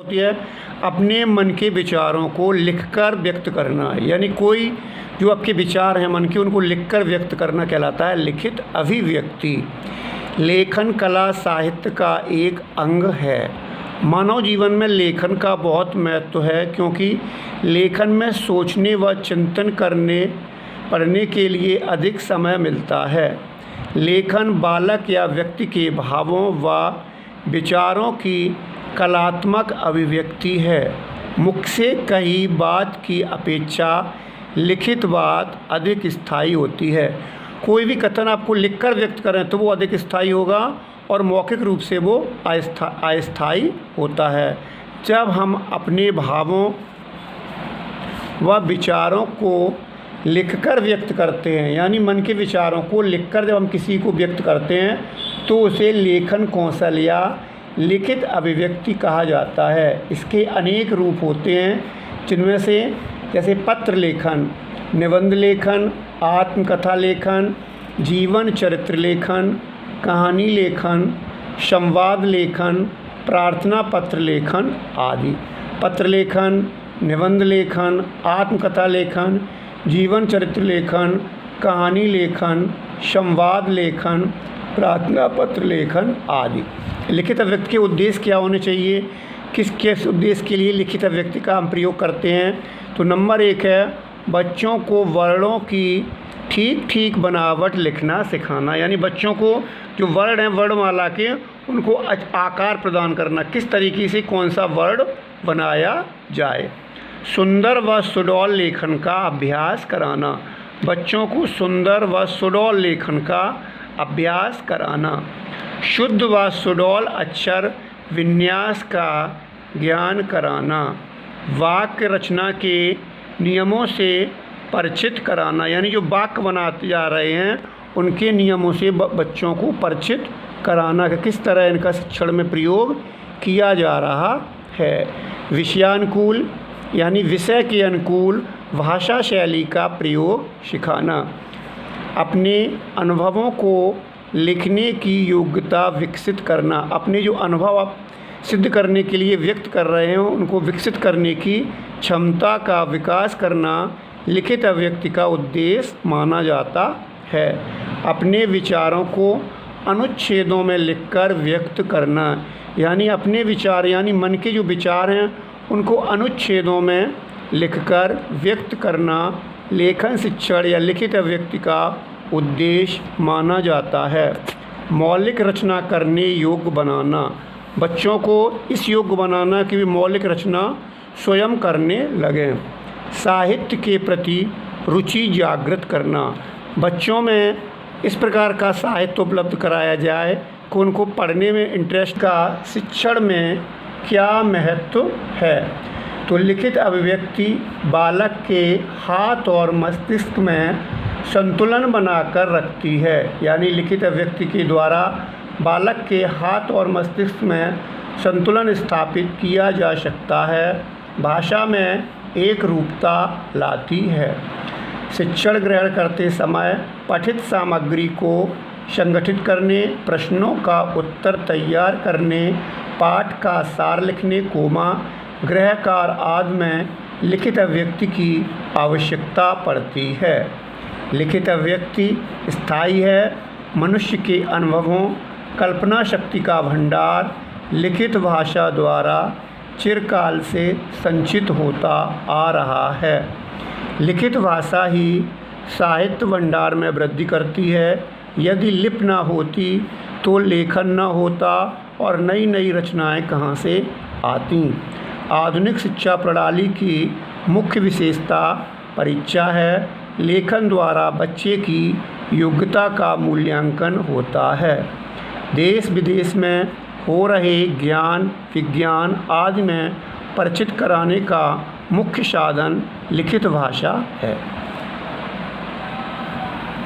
होती है अपने मन के विचारों को लिखकर व्यक्त करना, यानी कोई जो आपके विचार हैं मन के उनको लिखकर व्यक्त करना कहलाता है लिखित अभिव्यक्ति। लेखन कला साहित्य का एक अंग है। मानव जीवन में लेखन का बहुत महत्व है, क्योंकि लेखन में सोचने व चिंतन करने पढ़ने के लिए अधिक समय मिलता है। लेखन बालक या व्यक्ति के भावों व विचारों की कलात्मक अभिव्यक्ति है। मुख से कही बात की अपेक्षा लिखित बात अधिक स्थायी होती है। कोई भी कथन आपको लिखकर व्यक्त करें तो वो अधिक स्थायी होगा और मौखिक रूप से वो अस्थायी होता है। जब हम अपने भावों व विचारों को लिखकर व्यक्त करते हैं, यानी मन के विचारों को लिखकर जब हम किसी को व्यक्त करते हैं तो उसे लेखन कौशल या लिखित अभिव्यक्ति कहा जाता है। इसके अनेक रूप होते हैं, जिनमें से जैसे पत्र लेखन, निबंध लेखन, आत्मकथा लेखन, जीवन चरित्र लेखन, कहानी लेखन, संवाद लेखन, प्रार्थना पत्र लेखन आदि। पत्र लेखन, निबंध लेखन, आत्मकथा लेखन, जीवन चरित्र लेखन, कहानी लेखन, संवाद लेखन, प्रार्थना पत्र लेखन आदि। लिखित अभिव्यक्ति के उद्देश्य क्या होने चाहिए, किस उद्देश्य के लिए लिखित अभिव्यक्ति का हम प्रयोग करते हैं? तो नंबर 1 है बच्चों को वर्णों की ठीक ठीक बनावट लिखना सिखाना, यानी बच्चों को जो वर्ण हैं वर्णमाला के उनको आकार प्रदान करना, किस तरीके से कौन सा वर्ण बनाया जाए। सुंदर व सुडौल लेखन का अभ्यास कराना, बच्चों को सुंदर व सुडौल लेखन का अभ्यास कराना। शुद्ध व सुडौल अक्षर विन्यास का ज्ञान कराना। वाक्य रचना के नियमों से परिचित कराना, यानी जो वाक्य बनाते जा रहे हैं उनके नियमों से बच्चों को परिचित कराना कि किस तरह इनका शिक्षण में प्रयोग किया जा रहा है। विषयानुकूल, यानी विषय के अनुकूल भाषा शैली का प्रयोग सिखाना। अपने अनुभवों को लिखने की योग्यता विकसित करना, अपने जो अनुभव आप सिद्ध करने के लिए व्यक्त कर रहे हैं उनको विकसित करने की क्षमता का विकास करना लिखित अभिव्यक्ति का उद्देश्य माना जाता है। अपने विचारों को अनुच्छेदों में लिखकर व्यक्त करना, यानी अपने विचार यानी मन के जो विचार हैं उनको अनुच्छेदों में लिखकर व्यक्त करना लेखन शिक्षण या लिखित अभिव्यक्ति का उद्देश्य माना जाता है। मौलिक रचना करने योग्य बनाना, बच्चों को इस योग्य बनाना कि वे मौलिक रचना स्वयं करने लगें। साहित्य के प्रति रुचि जागृत करना, बच्चों में इस प्रकार का साहित्य उपलब्ध कराया जाए कि उनको पढ़ने में इंटरेस्ट का शिक्षण में क्या महत्व है। तो लिखित अभिव्यक्ति बालक के हाथ और मस्तिष्क में संतुलन बनाकर रखती है, यानी लिखित अभिव्यक्ति के द्वारा बालक के हाथ और मस्तिष्क में संतुलन स्थापित किया जा सकता है, भाषा में एक रूपता लाती है। शिक्षण ग्रहण करते समय पठित सामग्री को संगठित करने, प्रश्नों का उत्तर तैयार करने, पाठ का सार लिखने, गृह कार्य आदि में लिखित अभिव्यक्ति की आवश्यकता पड़ती है। लिखित अभिव्यक्ति स्थायी है। मनुष्य के अनुभवों, कल्पना शक्ति का भंडार लिखित भाषा द्वारा चिरकाल से संचित होता आ रहा है। लिखित भाषा ही साहित्य भंडार में वृद्धि करती है। यदि लिपि न होती तो लेखन न होता और नई नई रचनाएं कहाँ से आती। आधुनिक शिक्षा प्रणाली की मुख्य विशेषता परीक्षा है। लेखन द्वारा बच्चे की योग्यता का मूल्यांकन होता है। देश विदेश में हो रहे ज्ञान, विज्ञान आदि में परिचित कराने का मुख्य साधन लिखित भाषा है।